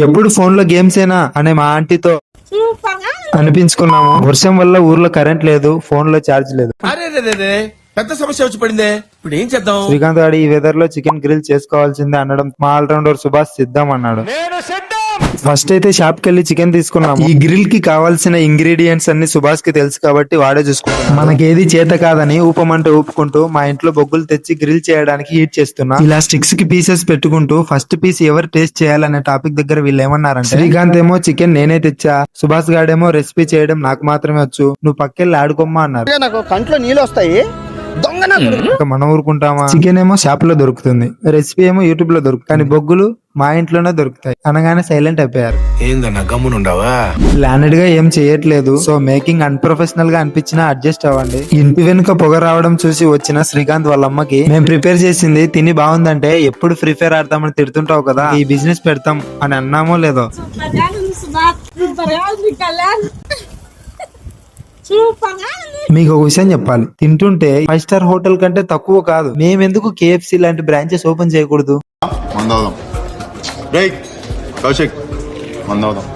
ఎప్పుడు ఫోన్ లో గేమ్స్ ఏనా అనే మా ఆంటీతో అనిపించుకున్నాము. వర్షం వల్ల ఊర్లో కరెంట్ లేదు, ఫోన్ లో ఛార్జ్ లేదు. పెద్ద సమస్య వచ్చి పడిందే, ఇప్పుడు ఏం చేద్దాం? శ్రీకాంత్ గారి ఈ వెదర్ లో చికెన్ గ్రిల్ చేసుకోవాల్సిందే అనడం మా ఆల్రౌండర్ సుభాష్ సిద్ధం అన్నాడు. ఫస్ట్ అయితే షాప్ కి వెళ్లి చికెన్ తీసుకున్నాము. ఈ గ్రిల్ కి కావాల్సిన ఇంగ్రీడియంట్స్ అన్ని సుభాష్ కి తెలుసు కాబట్టి వాడే చూసుకుంటాం. మనకేది చేత కాదని ఊపమంటూ ఊపుకుంటూ మా ఇంట్లో బొగ్గులు తెచ్చి గ్రిల్ చేయడానికి హీట్ చేస్తున్నా. ఇలా స్టిక్స్ కి పీసెస్ పెట్టుకుంటూ ఫస్ట్ పీస్ ఎవరు టేస్ట్ చేయాలనే టాపిక్ దగ్గర వీళ్ళు ఏమన్నారంటే, శ్రీకాంత్ ఏమో చికెన్ నేనే తెచ్చా, సుభాష్ గాడేమో రెసిపీ చేయడం నాకు మాత్రమే వచ్చు, నువ్వు పక్కెళ్ళి ఆడుకోమ్మా అన్నారు. నాకు కంట్లో నీళ్ళు వస్తాయి. మనం ఊరుకుంటామా? చికెన్ ఏమో షాప్ లో దొరుకుతుంది, రెసిపీ ఏమో యూట్యూబ్ లో దొరుకుతుంది, కానీ బొగ్గులు మా ఇంట్లోనే దొరుకుతాయి అనగానే సైలెంట్ అయిపోయారు. ఏందన్నా గమ్మునుండవా? ప్లానెడ్ గా ఏం చేయట్లేదు, సో మేకింగ్ అన్ప్రొఫెషనల్ గా అనిపించినా అడ్జస్ట్ అవ్వండి. ఇంటి వెనుక పొగ రావడం చూసి వచ్చిన శ్రీకాంత్ వాళ్ళ అమ్మకి మేము ప్రిపేర్ చేసింది తిని బాగుందంటే ఎప్పుడు ఫ్రీ ఫైర్ ఆడతామని తిడుతుంటావు కదా, ఈ బిజినెస్ పెడతాం అని అన్నామో లేదో. మీకు ఒక విషయం చెప్పాలి, తింటుంటే 5 స్టార్ హోటల్ కంటే తక్కువ కాదు. మేమెందుకు KFC లాంటి బ్రాంచెస్ ఓపెన్ చేయకూడదు? కౌశిక్ మందవుదాం.